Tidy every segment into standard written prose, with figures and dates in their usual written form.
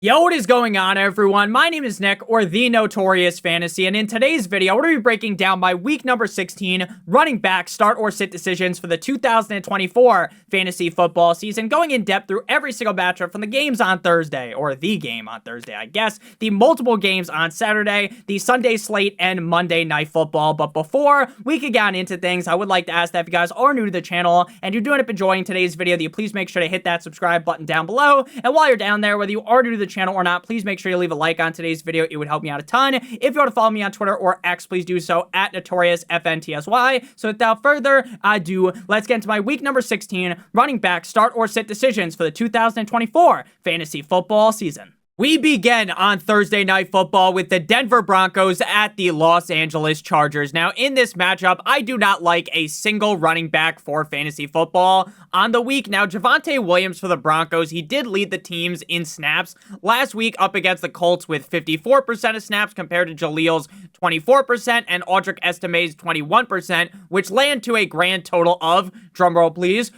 Yo, what is going on, everyone? My name is Nick, or the Notorious Fantasy, and in today's video, we're going to be breaking down my week number 16 running back start or sit decisions for the 2024 fantasy football season, going in depth through every single matchup from the games on Thursday, or the game on Thursday, I guess, the multiple games on Saturday, the Sunday slate, and Monday Night Football. But before we get on into things, I would like to ask that if you guys are new to the channel and you're doing up enjoying today's video, that you please make sure to hit that subscribe button down below. And while you're down there, whether you are new to the channel or not, please make sure you leave a like on today's video. It would help me out a ton. If you want to follow me on Twitter or X, please do so at NotoriousFantasy. So without further ado, let's get into my week number 16 running back start or sit decisions for the 2024 fantasy football season. We begin on Thursday Night Football with the Denver Broncos at the Los Angeles Chargers. Now, in this matchup, I do not like a single running back for fantasy football on the week. Now, Javonte Williams for the Broncos, he did lead the teams in snaps last week up against the Colts with 54% of snaps compared to Jalil's 24% and Audric Estime's 21%, which land to a grand total of, drumroll please,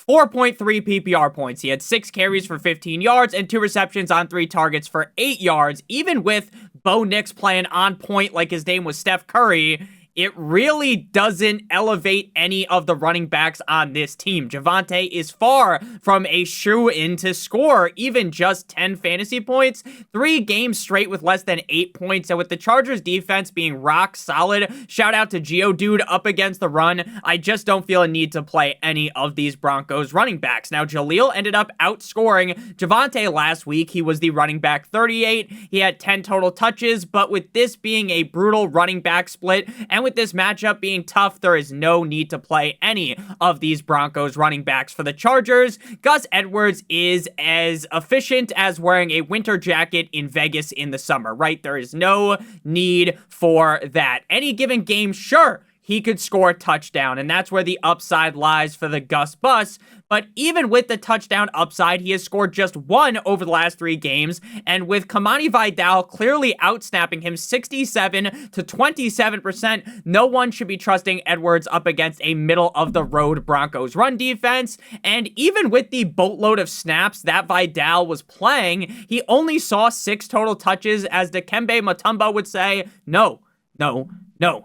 4.3 PPR points. He had 6 carries for 15 yards and 2 receptions on 3 targets for 8 yards. Even with Bo Nix playing on point like his name was Steph Curry, it really doesn't elevate any of the running backs on this team. Javonte is far from a shoo-in to score even just 10 fantasy points, 3 games straight with less than 8 points, and with the Chargers defense being rock solid, shout out to Geodude up against the run, I just don't feel a need to play any of these Broncos running backs. Now, Jalil ended up outscoring Javonte last week. He was the running back 38. He had 10 total touches, but with this being a brutal running back split, and with this matchup being tough, there is no need to play any of these Broncos running backs for the Chargers. Gus Edwards is as efficient as wearing a winter jacket in Vegas in the summer, right? There is no need for that. Any given game, sure, he could score a touchdown, and that's where the upside lies for the Gus bus. But even with the touchdown upside, he has scored just 1 over the last 3 games, and with Kamani Vidal clearly outsnapping him 67 to 27%, no one should be trusting Edwards up against a middle-of-the-road Broncos run defense. And even with the boatload of snaps that Vidal was playing, he only saw 6 total touches, as Dikembe Mutombo would say, no.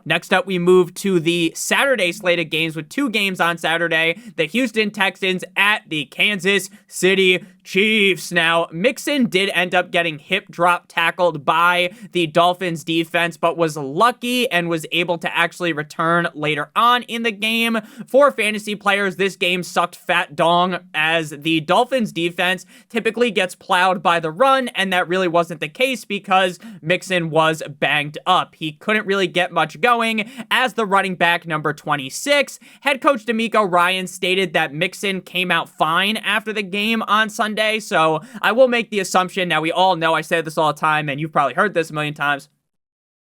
Next up, we move to the Saturday slate of games with 2 games on Saturday. The Houston Texans at the Kansas City Chiefs. Now, Mixon did end up getting hip drop tackled by the Dolphins defense, but was lucky and was able to actually return later on in the game. For fantasy players, this game sucked fat dong, as the Dolphins defense typically gets plowed by the run, and that really wasn't the case because Mixon was banged up. He couldn't really get much going as the running back number 26. Head coach DeMeco Ryans stated that Mixon came out fine after the game on Sunday, so I will make the assumption, now we all know I say this all the time, and you've probably heard this a million times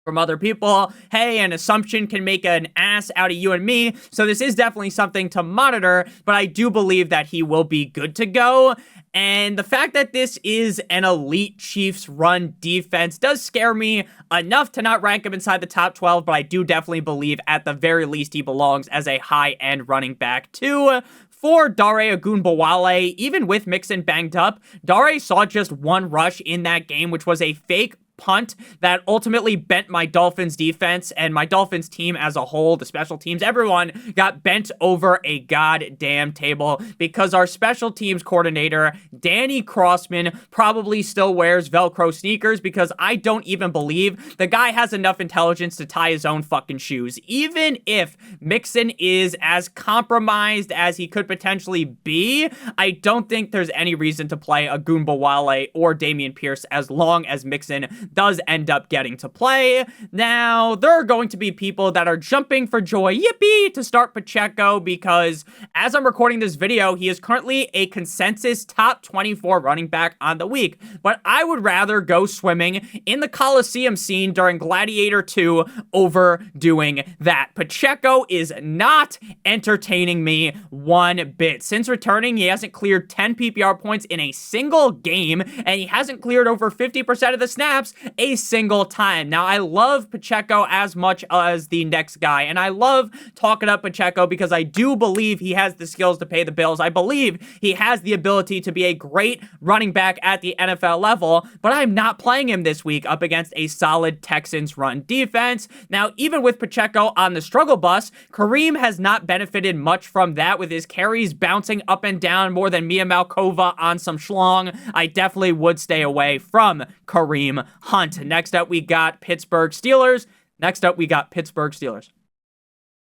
from other people, hey, an assumption can make an ass out of you and me, so this is definitely something to monitor, but I do believe that he will be good to go. And the fact that this is an elite Chiefs run defense does scare me enough to not rank him inside the top 12, but I do definitely believe at the very least he belongs as a high-end running back too. For Dare Ogunbowale, even with Mixon banged up, Dare saw just 1 rush in that game, which was a fake punt that ultimately bent my Dolphins defense and my Dolphins team as a whole, the special teams, everyone got bent over a goddamn table because our special teams coordinator, Danny Crossman, probably still wears Velcro sneakers, because I don't even believe the guy has enough intelligence to tie his own fucking shoes. Even if Mixon is as compromised as he could potentially be, I don't think there's any reason to play Ogunbowale or Dameon Pierce as long as Mixon does end up getting to play. Now, there are going to be people that are jumping for joy, yippee, to start Pacheco, because as I'm recording this video, he is currently a consensus top 24 running back on the week. But I would rather go swimming in the Coliseum scene during Gladiator 2 over doing that. Pacheco is not entertaining me one bit. Since returning, he hasn't cleared 10 PPR points in a single game, and he hasn't cleared over 50% of the snaps pass a single time. Now, I love Pacheco as much as the next guy, and I love talking up Pacheco because I do believe he has the skills to pay the bills. I believe he has the ability to be a great running back at the NFL level, but I'm not playing him this week up against a solid Texans run defense. Now, even with Pacheco on the struggle bus, Kareem has not benefited much from that, with his carries bouncing up and down more than Mia Malkova on some schlong. I definitely would stay away from Kareem Hunt. Next up, we got Pittsburgh Steelers.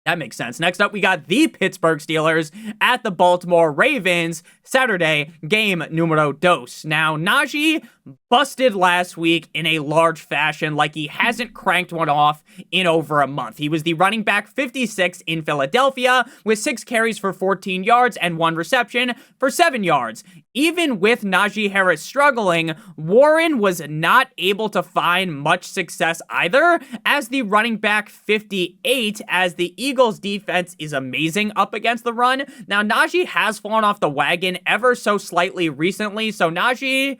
That makes sense. Next up, we got the Pittsburgh Steelers at the Baltimore Ravens. Saturday, game numero dos. Now, Najee busted last week in a large fashion, like he hasn't cranked one off in over a month. He was the running back 56 in Philadelphia with 6 carries for 14 yards and 1 reception for 7 yards. Even with Najee Harris struggling, Warren was not able to find much success either as the running back 58, as the Eagles defense is amazing up against the run. Now, Najee has fallen off the wagon ever so slightly recently, so Najee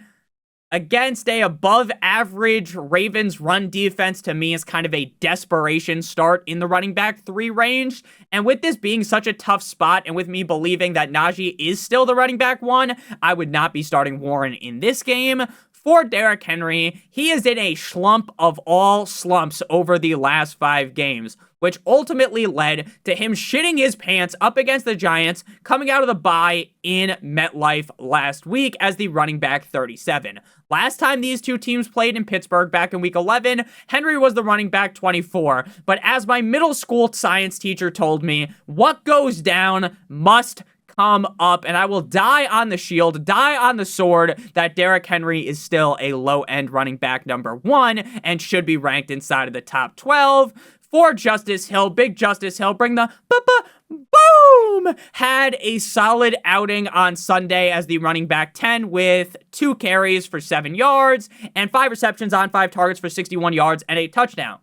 against a above average Ravens run defense, to me, is kind of a desperation start in the running back 3 range. And with this being such a tough spot, and with me believing that Najee is still the running back 1, I would not be starting Warren in this game. For Derrick Henry, he is in a slump of all slumps over the last 5 games, which ultimately led to him shitting his pants up against the Giants coming out of the bye in MetLife last week as the running back 37. Last time these two teams played in Pittsburgh back in week 11, Henry was the running back 24. But as my middle school science teacher told me, what goes down must come up, and I will die on the shield, die on the sword, that Derrick Henry is still a low-end running back number 1 and should be ranked inside of the top 12. For Justice Hill, big Justice Hill, bring the boom, had a solid outing on Sunday as the running back 10 with 2 carries for 7 yards and 5 receptions on 5 targets for 61 yards and a touchdown.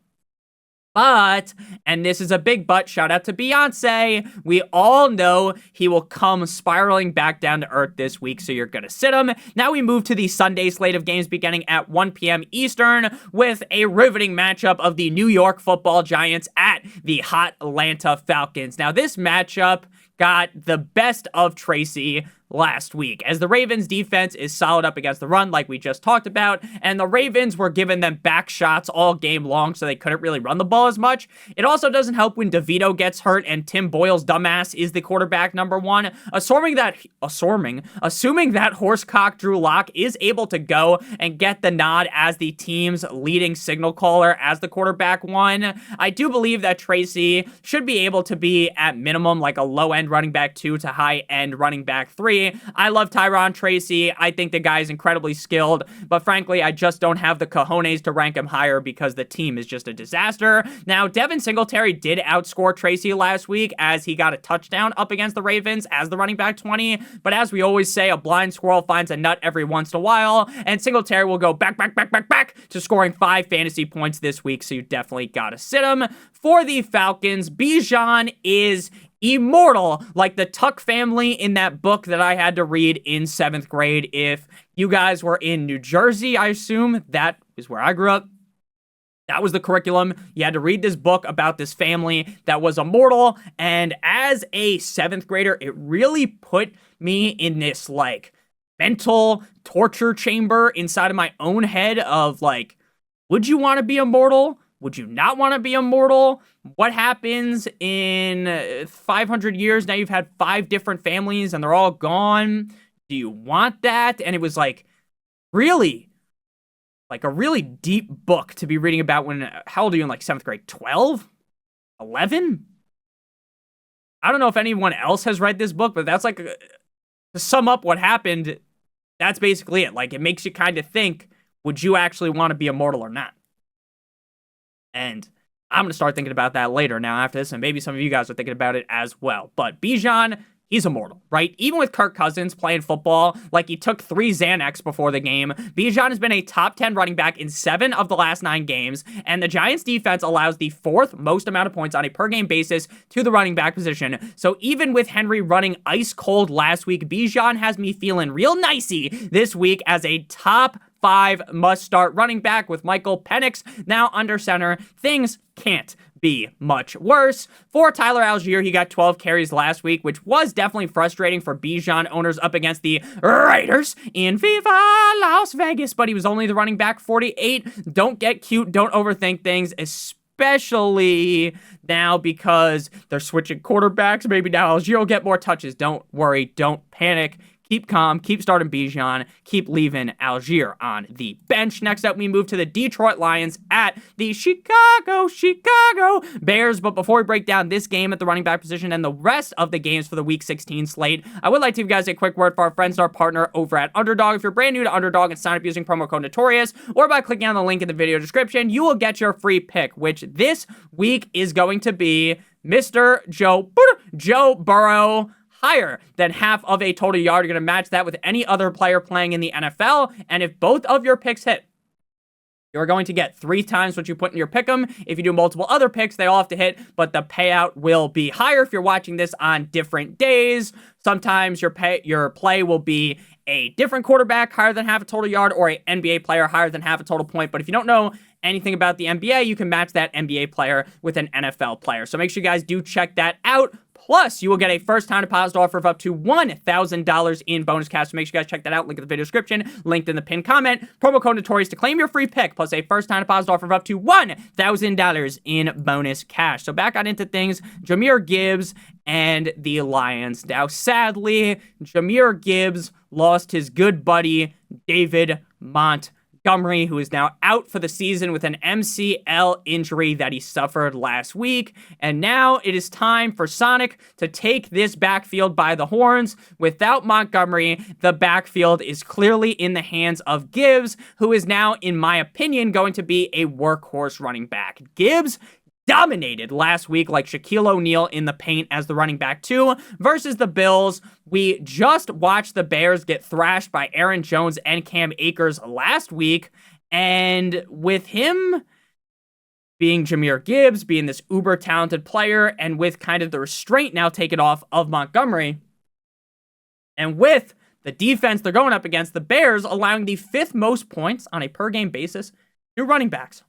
But, and this is a big but, shout out to Beyonce, we all know he will come spiraling back down to earth this week, so you're going to sit him. Now we move to the Sunday slate of games beginning at 1 p.m. Eastern with a riveting matchup of the New York Football Giants at the hot Atlanta Falcons. Now this matchup got the best of Tracy last week, as the Ravens defense is solid up against the run, like we just talked about, and the Ravens were giving them back shots all game long, so they couldn't really run the ball as much. It also doesn't help when DeVito gets hurt and Tim Boyle's dumbass is the quarterback number 1. Assuming that horsecock Drew Lock is able to go and get the nod as the team's leading signal caller as the quarterback 1, I do believe that Tracy should be able to be at minimum like a low-end running back 2 to high-end running back 3. I love Tyron Tracy. I think the guy is incredibly skilled, but frankly, I just don't have the cojones to rank him higher because the team is just a disaster. Now, Devin Singletary did outscore Tracy last week as he got a touchdown up against the Ravens as the running back 20, but as we always say, a blind squirrel finds a nut every once in a while, and Singletary will go back to scoring 5 fantasy points this week, so you definitely gotta sit him. For the Falcons, Bijan is immortal, like the Tuck family in that book that I had to read in 7th grade. If you guys were in New Jersey, I assume that is where I grew up. That was the curriculum. You had to read this book about this family that was immortal, and as a 7th grader, it really put me in this, like, mental torture chamber inside of my own head of, like, would you want to be immortal? Would you not want to be immortal? What happens in 500 years? Now you've had 5 different families and they're all gone. Do you want that? And it was like really, like a really deep book to be reading about when, how old are you in like 7th grade? 12? 11? I don't know if anyone else has read this book, but that's like, to sum up what happened, that's basically it. Like, it makes you kind of think, would you actually want to be immortal or not? And I'm going to start thinking about that later now after this, and maybe some of you guys are thinking about it as well. But Bijan, he's immortal, right? Even with Kirk Cousins playing football, like he took 3 Xanax before the game, Bijan has been a top 10 running back in 7 of the last 9 games, and the Giants defense allows the 4th most amount of points on a per game basis to the running back position. So even with Henry running ice cold last week, Bijan has me feeling real nicey this week as a top 5 must-start running back with Michael Penix now under center. Things can't be much worse. For Tyler Algier, he got 12 carries last week, which was definitely frustrating for Bijan owners up against the Raiders in Viva Las Vegas, but he was only the running back 48. Don't get cute, don't overthink things, especially now because they're switching quarterbacks. Maybe now Algier will get more touches. Don't worry, don't panic. Keep calm, keep starting Bijan, keep leaving Algier on the bench. Next up, we move to the Detroit Lions at the Chicago Bears. But before we break down this game at the running back position and the rest of the games for the Week 16 slate, I would like to give you guys a quick word for our friends and our partner over at Underdog. If you're brand new to Underdog and sign up using promo code Notorious, or by clicking on the link in the video description, you will get your free pick, which this week is going to be Mr. Joe Burrow. Higher than half of a total yard. You're going to match that with any other player playing in the NFL. And if both of your picks hit, you're going to get 3 times what you put in your pick'em. If you do multiple other picks, they all have to hit, but the payout will be higher if you're watching this on different days. Sometimes your play will be a different quarterback higher than half a total yard, or an NBA player higher than half a total point. But if you don't know anything about the NBA, you can match that NBA player with an NFL player. So make sure you guys do check that out. Plus, you will get a first-time deposit offer of up to $1,000 in bonus cash. So make sure you guys check that out. Link in the video description, linked in the pinned comment. Promo code Notorious to claim your free pick, plus a first-time deposit offer of up to $1,000 in bonus cash. So back on into things, Jahmyr Gibbs and the Lions. Now, sadly, Jahmyr Gibbs lost his good buddy, David Montgomery, who is now out for the season with an MCL injury that he suffered last week. And now it is time for Sonic to take this backfield by the horns. Without Montgomery, the backfield is clearly in the hands of Gibbs, who is now, in my opinion, going to be a workhorse running back. Gibbs dominated last week like Shaquille O'Neal in the paint as the running back 2 versus the Bills. We just watched the Bears get thrashed by Aaron Jones and Cam Akers last week, and with him being Jahmyr Gibbs, being this uber talented player, and with kind of the restraint now taken off of Montgomery, and with the defense they're going up against, the Bears allowing the 5th most points on a per game basis to running backs.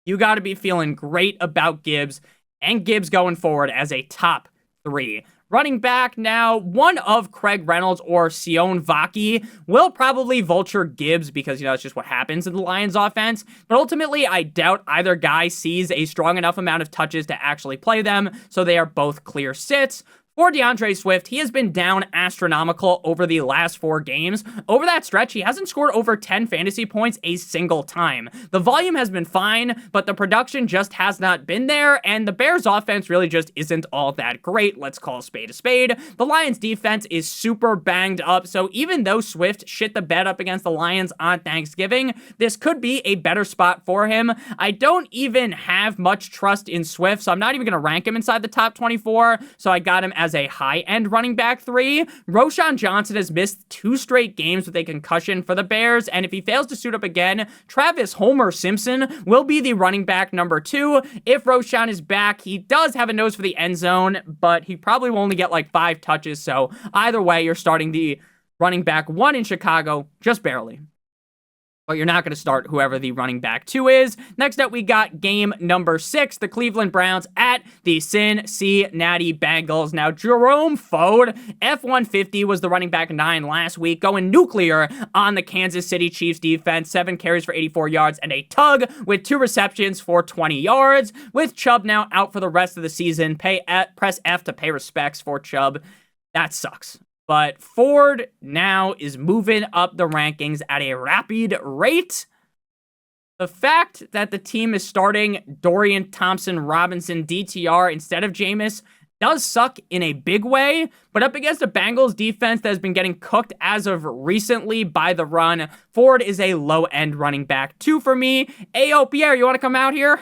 You got to be feeling great about Gibbs and Gibbs going forward as a top 3 running back. Now, one of Craig Reynolds or Sion Vaki will probably vulture Gibbs because, it's just what happens in the Lions offense. But ultimately, I doubt either guy sees a strong enough amount of touches to actually play them, so they are both clear sits. For DeAndre Swift, he has been down astronomical over the last 4 games. Over that stretch, he hasn't scored over 10 fantasy points a single time. The volume has been fine, but the production just has not been there, and the Bears offense really just isn't all that great. Let's call a spade a spade. The Lions defense is super banged up, so even though Swift shit the bed up against the Lions on Thanksgiving, this could be a better spot for him. I don't even have much trust in Swift, so I'm not even going to rank him inside the top 24, so I got him as a high-end running back 3. Roshan Johnson has missed 2 straight games with a concussion for the Bears, and if he fails to suit up again, Travis Homer Simpson will be the running back number 2. If Roshan is back, he does have a nose for the end zone, but he probably will only get like 5 touches, so either way, you're starting the running back 1 in Chicago, just barely. But you're not going to start whoever the running back 2 is. Next up, we got game number 6, the Cleveland Browns at the Cincinnati Bengals. Now, Jerome Ford, F-150, was the running back 9 last week, going nuclear on the Kansas City Chiefs defense. 7 carries for 84 yards and a tug with 2 receptions for 20 yards. With Chubb now out for the rest of the season, press F to pay respects for Chubb. That sucks. But Ford now is moving up the rankings at a rapid rate. The fact that the team is starting Dorian Thompson-Robinson DTR instead of Jameis does suck in a big way, but up against a Bengals defense that has been getting cooked as of recently by the run, Ford is a low-end running back 2 for me. Ayo, Pierre, you want to come out here?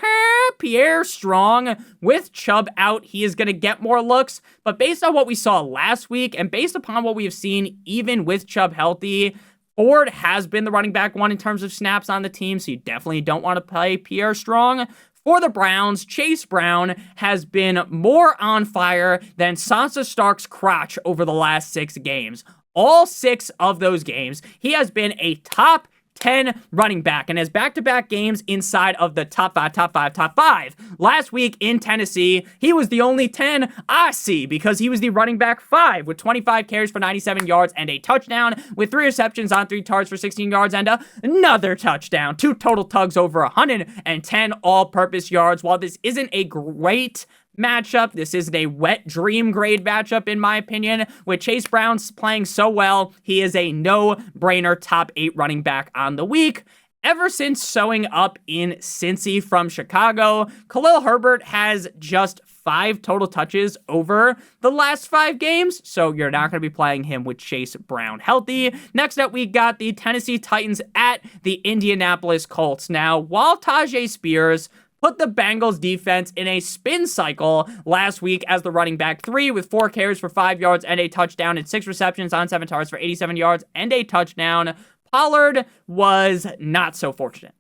Pierre Strong, with Chubb out, he is going to get more looks, but based on what we saw last week, and based upon what we have seen even with Chubb healthy, Ford has been the running back 1 in terms of snaps on the team, so you definitely don't want to play Pierre Strong. For the Browns, Chase Brown has been more on fire than Sansa Stark's crotch over the last 6 games. All 6 of those games, he has been a top 10 running back and has back-to-back games inside of the top 5. Last week in Tennessee, he was the only 10 I see because he was the running back 5 with 25 carries for 97 yards and a touchdown with 3 receptions on 3 targets for 16 yards and another touchdown. 2 total tugs over 110 all-purpose yards. While this isn't a great matchup, this isn't a wet dream grade matchup in my opinion. With Chase Brown's playing so well, he is a no-brainer top 8 running back on the week. Ever since showing up in Cincy from Chicago, Khalil Herbert has just 5 total touches over the last 5 games, so you're not going to be playing him with Chase Brown healthy. Next up, we got the Tennessee Titans at the Indianapolis Colts. Now, while Tajay Spears put the Bengals defense in a spin cycle last week as the running back 3 with 4 carries for 5 yards and a touchdown and 6 receptions on 7 targets for 87 yards and a touchdown. Pollard was not so fortunate.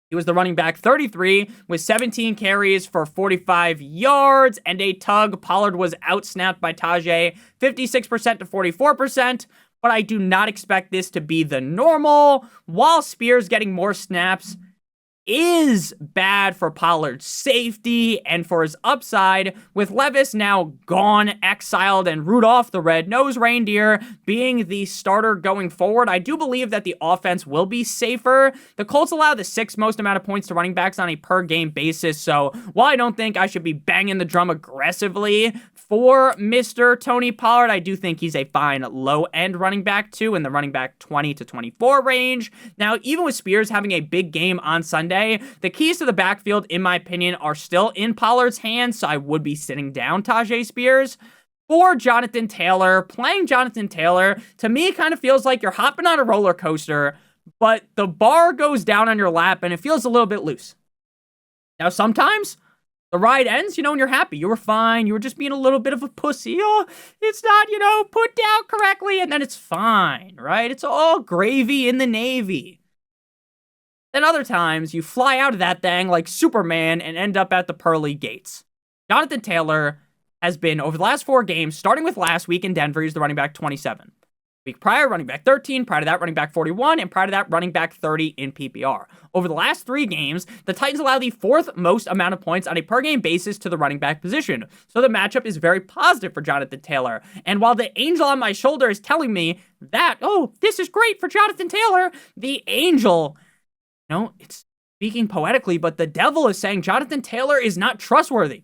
He was the running back 33 with 17 carries for 45 yards and a tug. Pollard was outsnapped by Tajay 56% to 44%, but I do not expect this to be the normal. While Spears getting more snaps is bad for Pollard's safety and for his upside, with Levis now gone, exiled, and Rudolph the red-nosed reindeer being the starter going forward, I do believe that the offense will be safer. The Colts allow the 6th most amount of points to running backs on a per-game basis, so while I don't think I should be banging the drum aggressively for Mr. Tony Pollard, I do think he's a fine low-end running back too, in the running back 20 to 24 range. Now, even with Spears having a big game on Sunday, the keys to the backfield, in my opinion, are still in Pollard's hands, so I would be sitting down Tajay Spears. For Jonathan Taylor, playing Jonathan Taylor, to me, kind of feels like you're hopping on a roller coaster, but the bar goes down on your lap and it feels a little bit loose. Now, sometimes the ride ends, and you're happy. You were fine. You were just being a little bit of a pussy. Oh, it's not, put down correctly, and then it's fine, right? It's all gravy in the Navy. Then other times, you fly out of that thing like Superman and end up at the pearly gates. Jonathan Taylor has been, over the last 4 games, starting with last week in Denver, he's the running back 27. Week prior, running back 13, prior to that, running back 41, and prior to that, running back 30 in PPR. Over the last 3 games, the Titans allow the 4th most amount of points on a per-game basis to the running back position. So the matchup is very positive for Jonathan Taylor. And while the angel on my shoulder is telling me that, oh, this is great for Jonathan Taylor, the angel, it's speaking poetically, but the devil is saying Jonathan Taylor is not trustworthy.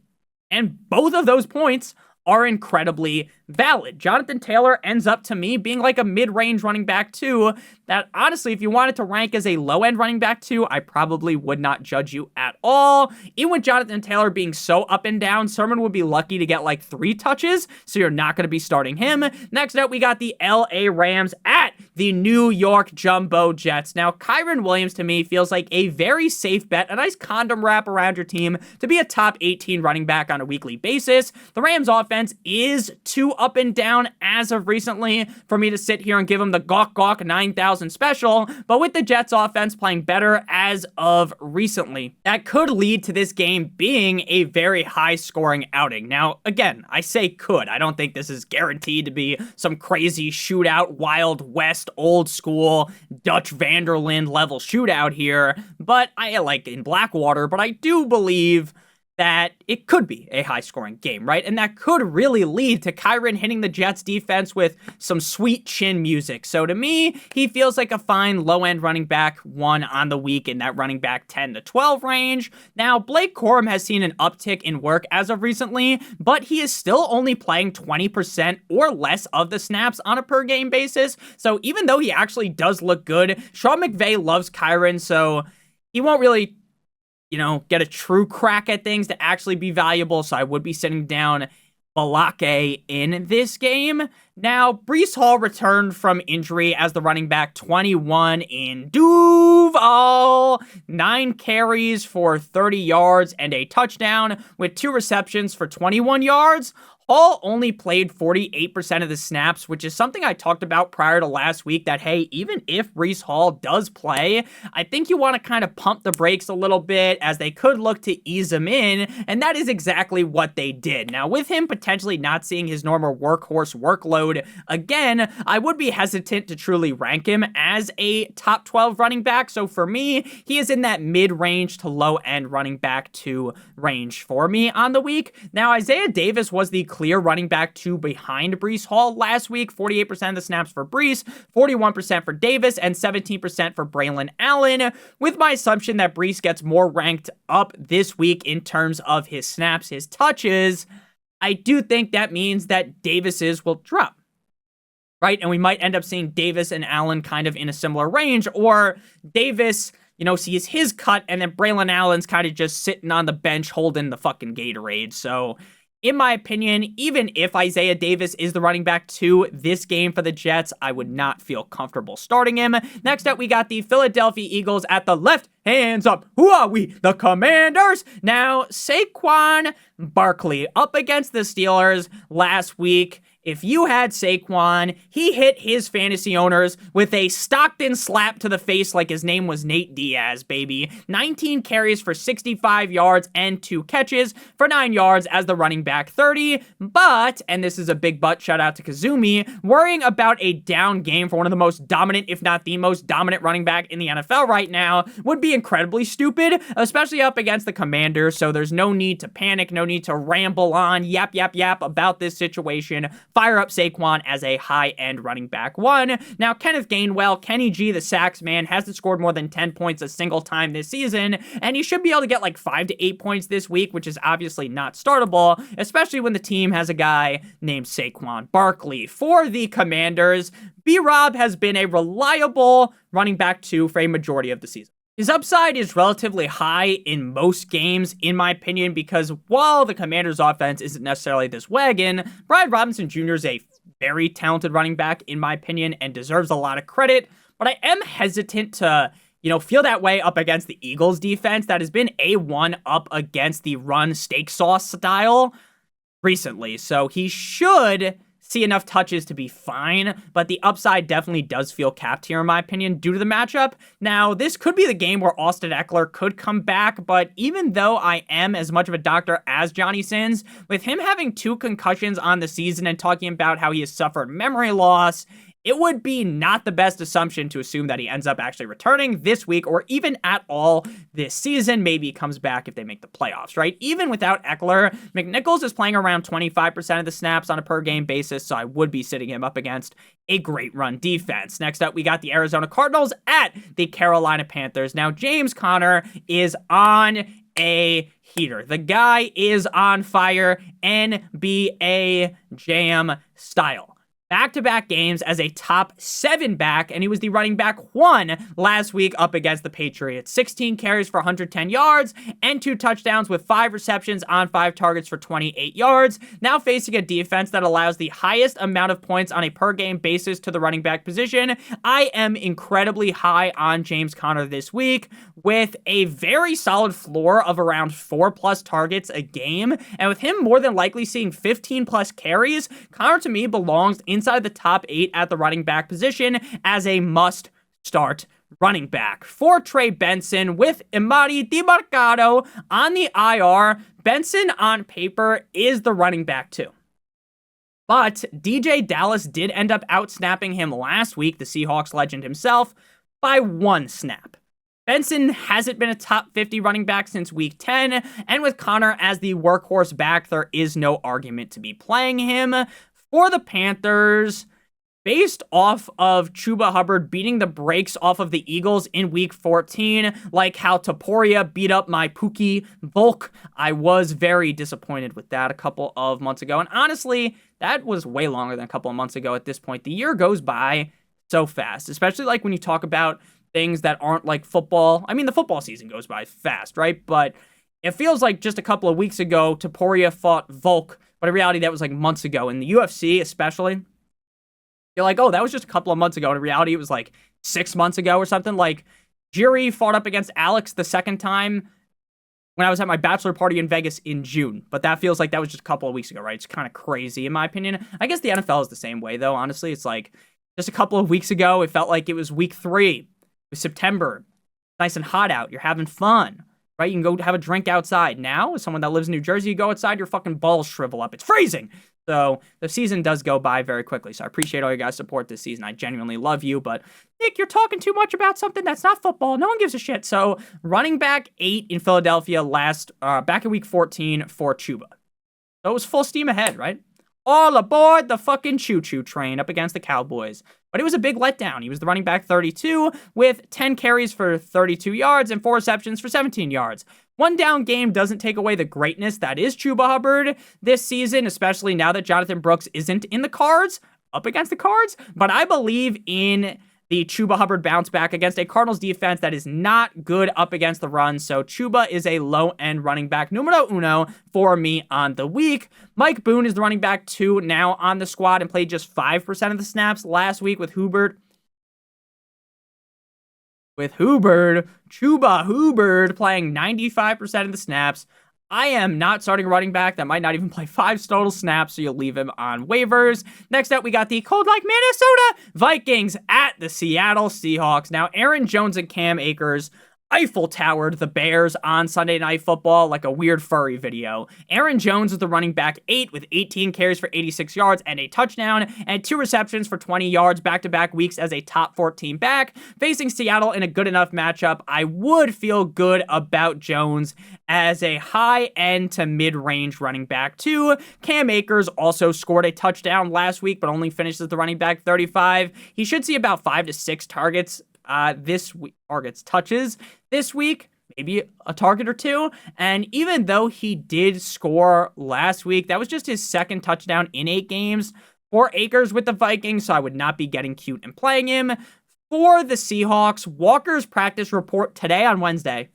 And both of those points are incredibly valid. Jonathan Taylor ends up, to me, being like a mid-range running back 2 that, honestly, if you wanted to rank as a low-end running back 2, I probably would not judge you at all. Even with Jonathan Taylor being so up and down, Sermon would be lucky to get like 3 touches, so you're not going to be starting him. Next up, we got the LA Rams at the New York Jumbo Jets. Now, Kyren Williams, to me, feels like a very safe bet, a nice condom wrap around your team to be a top 18 running back on a weekly basis. The Rams offense is too up and down as of recently for me to sit here and give them the gawk 9,000 special, but with the Jets offense playing better as of recently, that could lead to this game being a very high scoring outing. Now, again, I say could. I don't think this is guaranteed to be some crazy shootout, Wild West, old school, Dutch Vanderland level shootout here, but I like in Blackwater, but I do believe that it could be a high-scoring game, right? And that could really lead to Kyren hitting the Jets defense with some sweet chin music. So to me, he feels like a fine low-end running back 1 on the week in that running back 10 to 12 range. Now, Blake Corum has seen an uptick in work as of recently, but he is still only playing 20% or less of the snaps on a per-game basis. So even though he actually does look good, Sean McVay loves Kyren, so he won't really get a true crack at things to actually be valuable, so I would be sitting down Balake in this game. Now, Breece Hall returned from injury as the running back 21 in Duval. 9 carries for 30 yards and a touchdown with 2 receptions for 21 yards. Hall only played 48% of the snaps, which is something I talked about prior to last week that, hey, even if Breece Hall does play, I think you want to kind of pump the brakes a little bit as they could look to ease him in, and that is exactly what they did. Now, with him potentially not seeing his normal workhorse workload again, I would be hesitant to truly rank him as a top 12 running back. So for me, he is in that mid-range to low-end running back 2 range for me on the week. Now, Isaiah Davis was the clear running back 2 behind Breece Hall last week. 48% of the snaps for Breece, 41% for Davis, and 17% for Braylon Allen, with my assumption that Breece gets more ranked up this week in terms of his snaps, his touches. I do think that means that Davis's will drop, right? And we might end up seeing Davis and Allen kind of in a similar range, or Davis, sees his cut, and then Braylon Allen's kind of just sitting on the bench holding the fucking Gatorade. So, in my opinion, even if Isaiah Davis is the running back 2 this game for the Jets, I would not feel comfortable starting him. Next up, we got the Philadelphia Eagles at the left. Hands up. Who are we? The Commanders. Now, Saquon Barkley up against the Steelers last week. If you had Saquon, he hit his fantasy owners with a Stockton slap to the face like his name was Nate Diaz, baby. 19 carries for 65 yards and 2 catches for 9 yards as the running back 30. But, and this is a big but, shout out to Kazumi, worrying about a down game for one of the most dominant, if not the most dominant running back in the NFL right now would be incredibly stupid, especially up against the Commanders. So there's no need to panic, no need to ramble on, yap about this situation. Fire up Saquon as a high-end running back 1. Now, Kenneth Gainwell, Kenny G, the sacks man, hasn't scored more than 10 points a single time this season, and he should be able to get like 5 to 8 points this week, which is obviously not startable, especially when the team has a guy named Saquon Barkley. For the Commanders, B-Rob has been a reliable running back 2 for a majority of the season. His upside is relatively high in most games, in my opinion, because while the Commanders' offense isn't necessarily this wagon, Brian Robinson Jr. is a very talented running back, in my opinion, and deserves a lot of credit. But I am hesitant to, feel that way up against the Eagles' defense that has been A1 up against the run steak sauce style recently. So he should see enough touches to be fine, but the upside definitely does feel capped here, in my opinion, due to the matchup. Now, this could be the game where Austin Eckler could come back, but even though I am as much of a doctor as Johnny Sins, with him having 2 concussions on the season and talking about how he has suffered memory loss, it would be not the best assumption to assume that he ends up actually returning this week or even at all this season. Maybe he comes back if they make the playoffs, right? Even without Eckler, McNichols is playing around 25% of the snaps on a per-game basis, so I would be sitting him up against a great run defense. Next up, we got the Arizona Cardinals at the Carolina Panthers. Now, James Conner is on a heater. The guy is on fire, NBA Jam style. Back-to-back games as a top 7 back, and he was the running back 1 last week up against the Patriots. 16 carries for 110 yards and 2 touchdowns with 5 receptions on 5 targets for 28 yards. Now facing a defense that allows the highest amount of points on a per-game basis to the running back position. I am incredibly high on James Conner this week with a very solid floor of around 4+ targets a game, and with him more than likely seeing 15+ carries, Conner to me belongs inside the top 8 at the running back position as a must-start running back. For Trey Benson, with Emari Demercado on the IR, Benson on paper is the running back 2. But DJ Dallas did end up out-snapping him last week, the Seahawks legend himself, by 1 snap. Benson hasn't been a top 50 running back since week 10, and with Conner as the workhorse back, there is no argument to be playing him. For the Panthers, based off of Chuba Hubbard beating the brakes off of the Eagles in week 14, like how Taporia beat up my Pookie Volk, I was very disappointed with that a couple of months ago. And honestly, that was way longer than a couple of months ago at this point. The year goes by so fast, especially like when you talk about things that aren't like football. I mean, the football season goes by fast, right? But it feels like just a couple of weeks ago, Taporia fought Volk, but in reality, that was like months ago. In the UFC, especially, you're like, oh, that was just a couple of months ago. And in reality, it was like 6 months ago or something. Like, Jiri fought up against Alex the second time when I was at my bachelor party in Vegas in June. But that feels like that was just a couple of weeks ago, right? It's kind of crazy in my opinion. I guess the NFL is the same way though, honestly. It's like just a couple of weeks ago, it felt like it was week 3. It was September. Nice and hot out. You're having fun, right? You can go have a drink outside. Now, as someone that lives in New Jersey, you go outside, your fucking balls shrivel up. It's freezing. So the season does go by very quickly. So I appreciate all you guys' support this season. I genuinely love you. But Nick, you're talking too much about something that's not football. No one gives a shit. So running back 8 in Philadelphia back in week 14 for Chuba. So it was full steam ahead, right? All aboard the fucking choo-choo train up against the Cowboys. But it was a big letdown. He was the running back 32 with 10 carries for 32 yards and 4 receptions for 17 yards. One down game doesn't take away the greatness that is Chuba Hubbard this season, especially now that Jonathan Brooks isn't in the cards, up against the cards. But I believe in the Chuba Hubbard bounce back against a Cardinals defense that is not good up against the run. So Chuba is a low-end running back numero uno for me on the week. Mike Boone is the running back 2 now on the squad and played just 5% of the snaps last week with Chuba Hubbard playing 95% of the snaps. I am not starting a running back that might not even play 5 total snaps, so you'll leave him on waivers. Next up, we got the cold like Minnesota Vikings at the Seattle Seahawks. Now, Aaron Jones and Cam Akers Eiffel Towered the Bears on Sunday Night Football like a weird furry video. Aaron Jones was the running back 8 with 18 carries for 86 yards and a touchdown and 2 receptions for 20 yards back-to-back weeks as a top 14 back. Facing Seattle in a good enough matchup, I would feel good about Jones as a high-end to mid-range running back too. Cam Akers also scored a touchdown last week but only finished as the running back 35. He should see about 5 to 6 targets this week, touches this week, maybe a target or 2. And even though he did score last week, that was just his 2nd touchdown in 8 games for Akers with the Vikings, so I would not be getting cute and playing him. For the Seahawks, Walker's practice report today on Wednesday,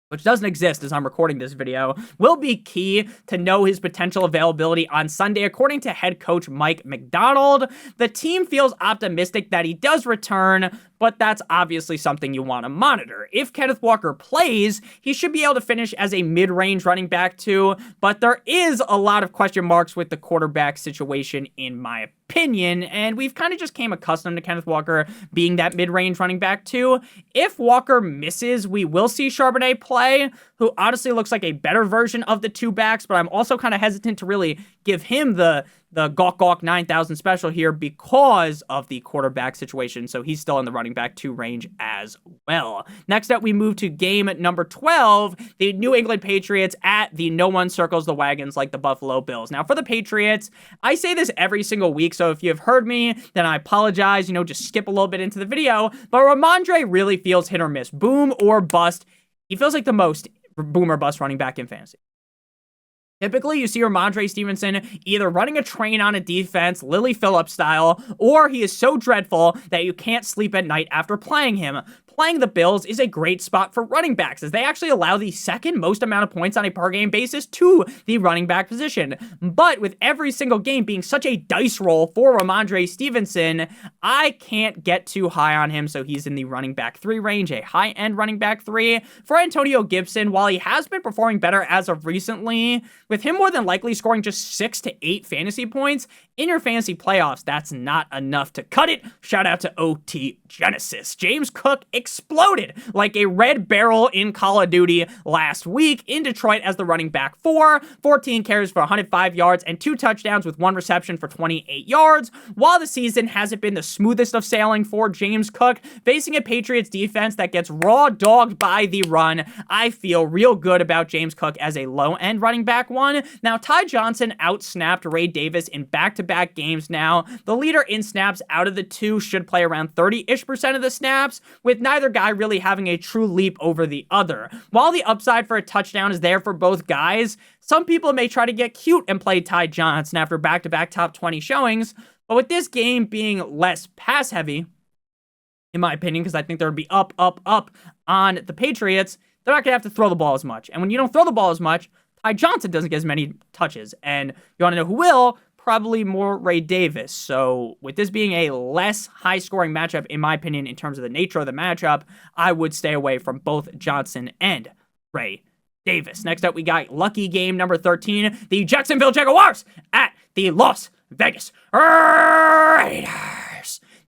which doesn't exist as I'm recording this video, will be key to know his potential availability on Sunday. According to head coach Mike McDonald, the team feels optimistic that he does return, but that's obviously something you want to monitor. If Kenneth Walker plays, he should be able to finish as a mid-range running back too, but there is a lot of question marks with the quarterback situation in my opinion, and we've kind of just came accustomed to Kenneth Walker being that mid-range running back too. If Walker misses, we will see Charbonnet play, who honestly looks like a better version of the 2 backs, but I'm also kind of hesitant to really give him the Gawk 9000 special here because of the quarterback situation, so he's still in the running back 2 range as well. Next up, we move to game number 12, the New England Patriots at the no one circles the wagons like the Buffalo Bills. Now, for the Patriots, I say this every single week, so if you have heard me, then I apologize, just skip a little bit into the video, but Ramondre really feels hit or miss, boom or bust. He feels like the most boom or bust running back in fantasy. Typically, you see Ramondre Stevenson either running a train on a defense, Lily Phillips style, or he is so dreadful that you can't sleep at night after playing him. Playing the Bills is a great spot for running backs, as they actually allow the 2nd most amount of points on a per-game basis to the running back position. But with every single game being such a dice roll for Ramondre Stevenson, I can't get too high on him, so he's in the running back 3 range, a high-end running back 3. For Antonio Gibson, while he has been performing better as of recently, with him more than likely scoring just 6 to 8 fantasy points, in your fantasy playoffs, that's not enough to cut it. Shout out to OT Genesis. James Cook exploded like a red barrel in Call of Duty last week in Detroit as the running back 4, 14 carries for 105 yards and 2 touchdowns with 1 reception for 28 yards. While the season hasn't been the smoothest of sailing for James Cook, facing a Patriots defense that gets raw dogged by the run, I feel real good about James Cook as a low-end running back 1. Now, Ty Johnson outsnapped Ray Davis in back-to-back games now. The leader in snaps out of the 2 should play around 30-ish% of the snaps, with neither guy really having a true leap over the other. While the upside for a touchdown is there for both guys, some people may try to get cute and play Ty Johnson after back-to-back top 20 showings, but with this game being less pass-heavy, in my opinion, because I think there would be up on the Patriots, they're not going to have to throw the ball as much. And when you don't throw the ball as much, Ty Johnson doesn't get as many touches. And you want to know who will? Probably more Ray Davis. So with this being a less high-scoring matchup, in my opinion, in terms of the nature of the matchup, I would stay away from both Johnson and Ray Davis. Next up, we got lucky game number 13, the Jacksonville Jaguars at the Las Vegas Raiders.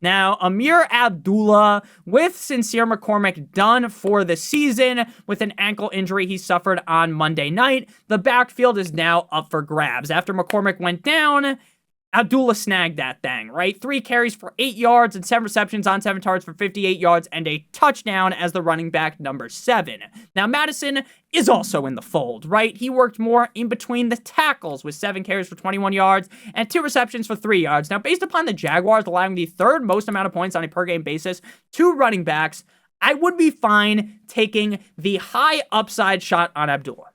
Now, Amir Abdullah with Sincere McCormick done for the season with an ankle injury he suffered on Monday night. The backfield is now up for grabs. After McCormick went down, Abdullah snagged that thing, right? 3 carries for 8 yards and 7 receptions on 7 targets for 58 yards and a touchdown as the running back number 7. Now, Madison is also in the fold, right? He worked more in between the tackles with 7 carries for 21 yards and 2 receptions for 3 yards. Now, based upon the Jaguars allowing the 3rd most amount of points on a per-game basis to running backs, I would be fine taking the high upside shot on Abdullah.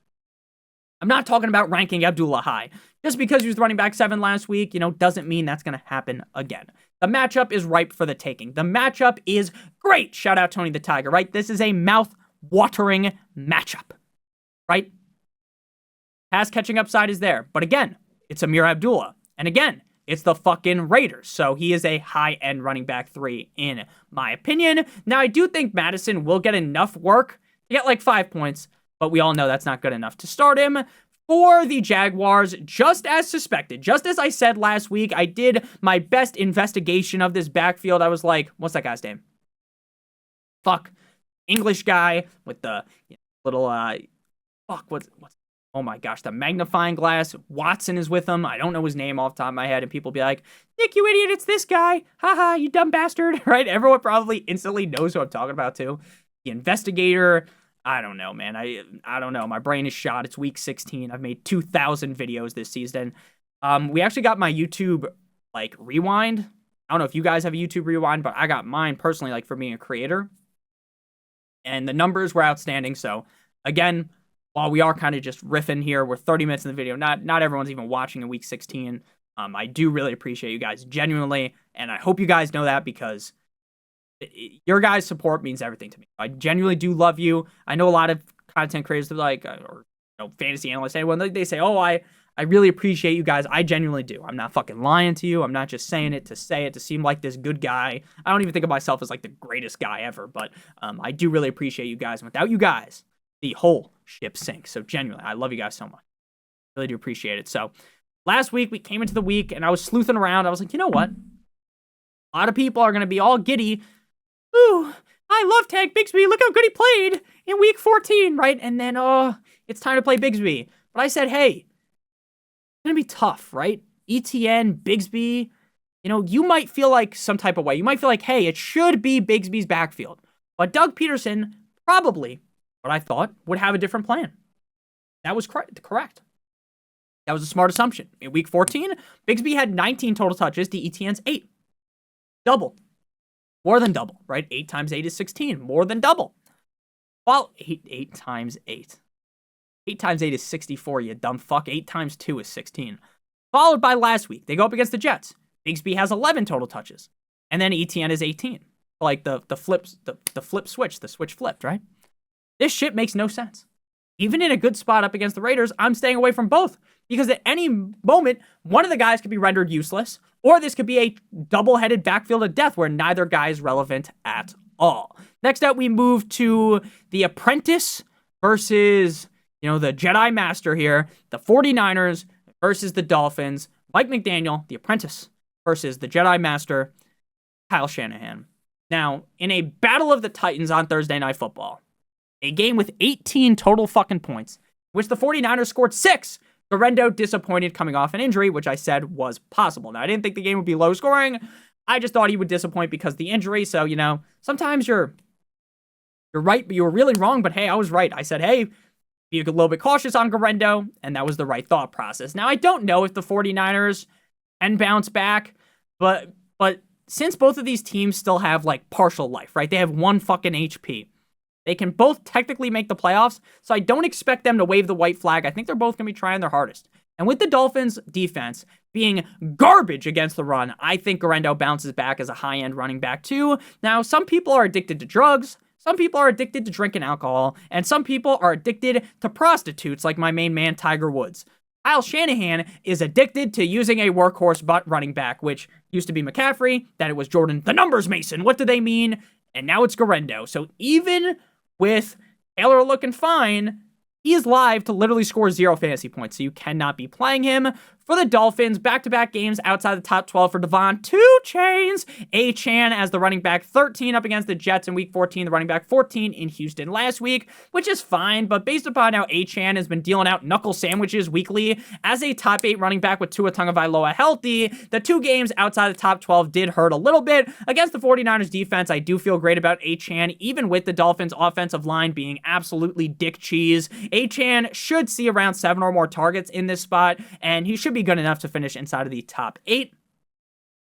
I'm not talking about ranking Abdullah high. Just because he was running back 7 last week, doesn't mean that's going to happen again. The matchup is ripe for the taking. The matchup is great. Shout out Tony the Tiger, right? This is a mouth-watering matchup, right? Pass catching upside is there. But again, it's Amir Abdullah. And again, it's the fucking Raiders. So he is a high-end running back 3 in my opinion. Now, I do think Madison will get enough work to get like 5 points, but we all know that's not good enough to start him. For the Jaguars, just as suspected, just as I said last week, I did my best investigation of this backfield. I was like, what's that guy's name? English guy with the little, oh my gosh, the magnifying glass. Watson is with him. I don't know his name off the top of my head, and people be like, Nick, you idiot, it's this guy. Haha, you dumb bastard, right? Everyone probably instantly knows who I'm talking about, too. The investigator. I don't know, man. I don't know. My brain is shot. It's week 16. I've made 2,000 videos this season. We actually got my YouTube, rewind. I don't know if you guys have a YouTube rewind, but I got mine personally, for being a creator. And the numbers were outstanding. So, again, while we are kind of just riffing here, we're 30 minutes in the video. Not everyone's even watching in week 16. I do really appreciate you guys genuinely. And I hope you guys know that because your guys' support means everything to me. I genuinely do love you. I know a lot of content creators or fantasy analysts, anyone, they say, oh, I really appreciate you guys. I genuinely do. I'm not fucking lying to you. I'm not just saying it to seem like this good guy. I don't even think of myself as the greatest guy ever, but I do really appreciate you guys. And without you guys, the whole ship sinks. So genuinely, I love you guys so much. Really do appreciate it. So last week, we came into the week and I was sleuthing around. I was like, you know what? A lot of people are going to be all giddy. Ooh, I love Tank Bigsby. Look how good he played in week 14, right? And then, it's time to play Bigsby. But I said, hey, it's going to be tough, right? ETN, Bigsby, you might feel like some type of way. You might feel like, hey, it should be Bigsby's backfield. But Doug Peterson probably, what I thought, would have a different plan. That was correct. That was a smart assumption. In week 14, Bigsby had 19 total touches to ETN's 8. Double. More than double, right? 8 times 8 is 16. More than double. Well, 8 times 8. 8 times 8 is 64, you dumb fuck. 8 times 2 is 16. Followed by last week. They go up against the Jets. Bigsby has 11 total touches. And then ETN is 18. The flip switch. The switch flipped, right? This shit makes no sense. Even in a good spot up against the Raiders, I'm staying away from both. Because at any moment, one of the guys could be rendered useless, or this could be a double-headed backfield of death where neither guy is relevant at all. Next up, we move to the Apprentice versus, the Jedi Master here. The 49ers versus the Dolphins. Mike McDaniel, the Apprentice, versus the Jedi Master, Kyle Shanahan. Now, in a battle of the Titans on Thursday Night Football, a game with 18 total fucking points, which the 49ers scored 6, Garendo disappointed coming off an injury, which I said was possible. Now, I didn't think the game would be low scoring. I just thought he would disappoint because of the injury. So, sometimes you're right, but you were really wrong. But hey, I was right. I said, hey, be a little bit cautious on Garendo, and that was the right thought process. Now, I don't know if the 49ers can bounce back, but since both of these teams still have partial life, right? They have 1 fucking HP. They can both technically make the playoffs, so I don't expect them to wave the white flag. I think they're both going to be trying their hardest. And with the Dolphins' defense being garbage against the run, I think Garendo bounces back as a high-end running back too. Now, some people are addicted to drugs, some people are addicted to drinking alcohol, and some people are addicted to prostitutes like my main man, Tiger Woods. Kyle Shanahan is addicted to using a workhorse butt running back, which used to be McCaffrey, then it was Jordan the Numbers Mason. What do they mean? And now it's Garendo. So even with Taylor looking fine, he is live to literally score 0 fantasy points, so you cannot be playing him. For the Dolphins, back-to-back games outside the top 12 for Devon 2 Chains. Achane as the running back 13 up against the Jets in week 14, the running back 14 in Houston last week, which is fine, but based upon how Achane has been dealing out knuckle sandwiches weekly as a top 8 running back with Tua Tagovailoa healthy, the 2 games outside the top 12 did hurt a little bit. Against the 49ers defense, I do feel great about Achane, even with the Dolphins offensive line being absolutely dick cheese. Achane should see around 7 or more targets in this spot, and he should be good enough to finish inside of the top 8.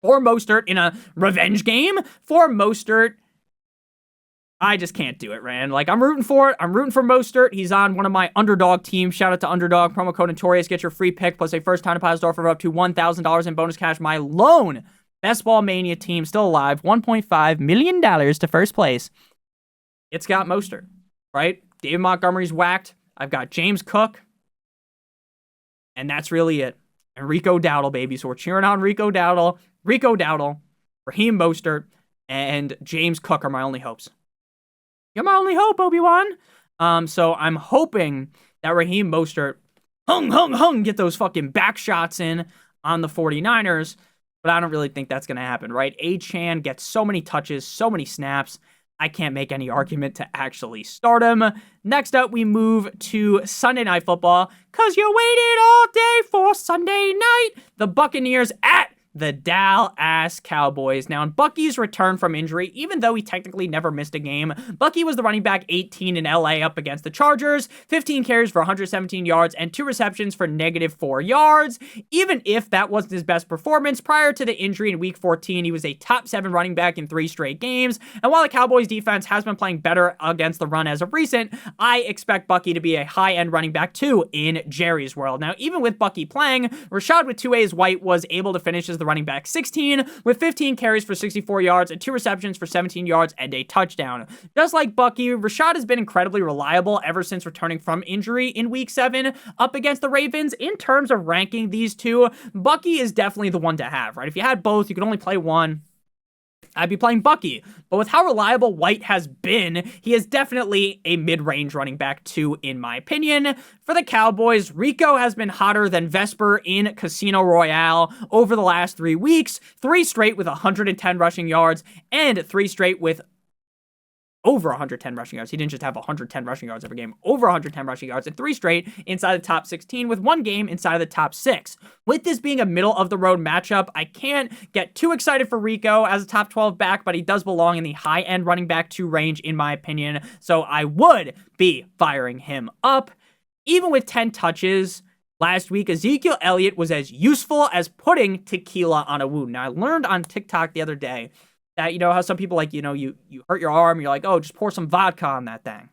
For Mostert in a revenge game, for Mostert, I just can't do it, Rand. Like, I'm rooting for it. I'm rooting for Mostert. He's on one of my underdog teams. Shout out to Underdog. Promo code Notorious. Get your free pick plus a first-time deposit offer of up to $1,000 in bonus cash. My lone Best Ball Mania team still alive. $1.5 million to first place. It's got Mostert, right? David Montgomery's whacked. I've got James Cook. And that's really it. And Rico Dowdle, baby. So we're cheering on Rico Dowdle, Raheem Mostert, and James Cook are my only hopes. You're my only hope, Obi-Wan. So I'm hoping that Raheem Mostert get those fucking back shots in on the 49ers. But I don't really think that's going to happen, right? Achane gets so many touches, so many snaps. I can't make any argument to actually start him. Next up, we move to Sunday Night Football, because you waited all day for Sunday night. The Buccaneers at the Dallas Cowboys. Now, in Bucky's return from injury, even though he technically never missed a game, Bucky was the running back 18 in LA up against the Chargers, 15 carries for 117 yards and 2 receptions for -4 yards. Even if that wasn't his best performance, prior to the injury in week 14, he was a top 7 running back in 3 straight games. And while the Cowboys defense has been playing better against the run as of recent, I expect Bucky to be a high-end running back too in Jerry's world. Now, even with Bucky playing, Rashad with 2A's White was able to finish as the running back 16 with 15 carries for 64 yards and 2 receptions for 17 yards and a touchdown. Just like Bucky, Rashad has been incredibly reliable ever since returning from injury in week 7 up against the Ravens. In terms of ranking these two, Bucky is definitely the one to have, right? If you had both, you could only play one. I'd be playing Bucky. But with how reliable White has been, he is definitely a mid-range running back too, in my opinion. For the Cowboys, Rico has been hotter than Vesper in Casino Royale over the last 3 weeks. 3 straight with 110 rushing yards and 3 straight with over 110 rushing yards. He didn't just have 110 rushing yards every game, over 110 rushing yards, and 3 straight inside the top 16 with 1 game inside of the top 6. With this being a middle-of-the-road matchup, I can't get too excited for Rico as a top 12 back, but he does belong in the high-end running back 2 range, in my opinion, so I would be firing him up. Even with 10 touches last week, Ezekiel Elliott was as useful as putting tequila on a wound. Now, I learned on TikTok the other day that, you know, how some people, like, you know, you hurt your arm, you're like, oh, just pour some vodka on that thing.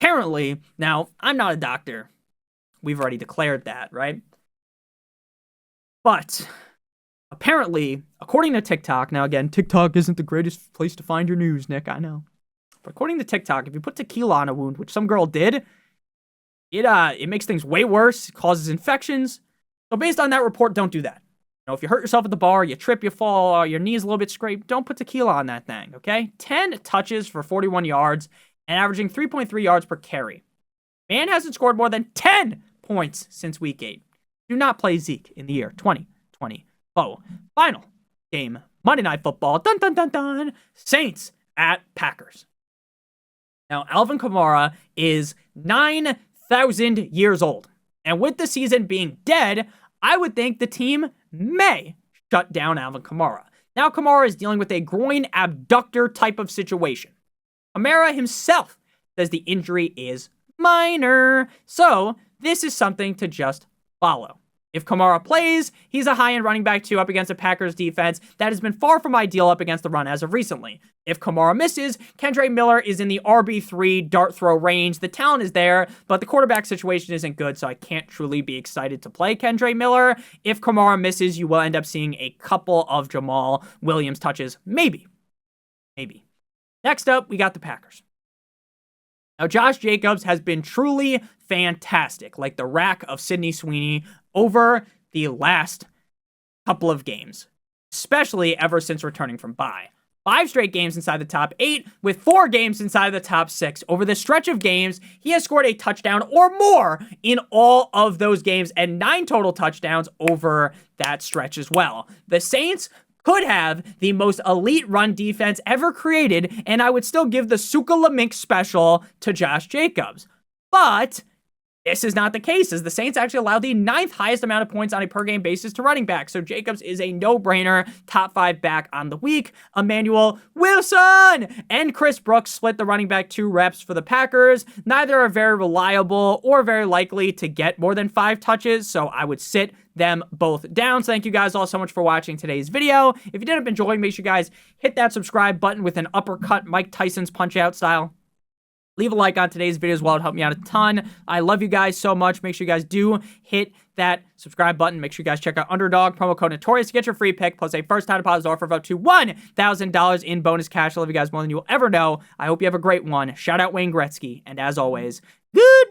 Apparently, now, I'm not a doctor. We've already declared that, right? But apparently, according to TikTok, now again, TikTok isn't the greatest place to find your news, Nick, I know. But according to TikTok, if you put tequila on a wound, which some girl did, it makes things way worse, causes infections. So based on that report, don't do that. You know, if you hurt yourself at the bar, you trip, you fall, your knee's a little bit scraped, don't put tequila on that thing, okay? 10 touches for 41 yards and averaging 3.3 yards per carry. Man hasn't scored more than 10 points since week 8. Do not play Zeke in the year 2024. Final game, Monday Night Football, dun dun dun dun, Saints at Packers. Now, Alvin Kamara is 9,000 years old. And with the season being dead, I would think the team may shut down Alvin Kamara. Now, Kamara is dealing with a groin abductor type of situation. Kamara himself says the injury is minor. So, this is something to just follow. If Kamara plays, he's a high-end running back too up against a Packers defense that has been far from ideal up against the run as of recently. If Kamara misses, Kendre Miller is in the RB3 dart throw range. The talent is there, but the quarterback situation isn't good, so I can't truly be excited to play Kendre Miller. If Kamara misses, you will end up seeing a couple of Jamal Williams touches. Maybe. Next up, we got the Packers. Now, Josh Jacobs has been truly fantastic, like the rack of Sidney Sweeney over the last couple of games, especially ever since returning from bye. 5 straight games inside the top 8, with 4 games inside the top 6. Over the stretch of games, he has scored a touchdown or more in all of those games, and 9 total touchdowns over that stretch as well. The Saints could have the most elite run defense ever created, and I would still give the Suka Lamink special to Josh Jacobs. But this is not the case, as the Saints actually allow the 9th highest amount of points on a per-game basis to running backs. So Jacobs is a no-brainer top 5 back on the week. Emmanuel Wilson and Chris Brooks split the running back 2 reps for the Packers. Neither are very reliable or very likely to get more than 5 touches, so I would sit them both down. So thank you guys all so much for watching today's video. If you did end up enjoying, make sure you guys hit that subscribe button with an uppercut Mike Tyson's Punch-Out style. Leave a like on today's video as well. It helped me out a ton. I love you guys so much. Make sure you guys do hit that subscribe button. Make sure you guys check out Underdog, promo code Notorious to get your free pick, plus a first-time deposit offer of up to $1,000 in bonus cash. I love you guys more than you will ever know. I hope you have a great one. Shout out Wayne Gretzky. And as always, goodbye.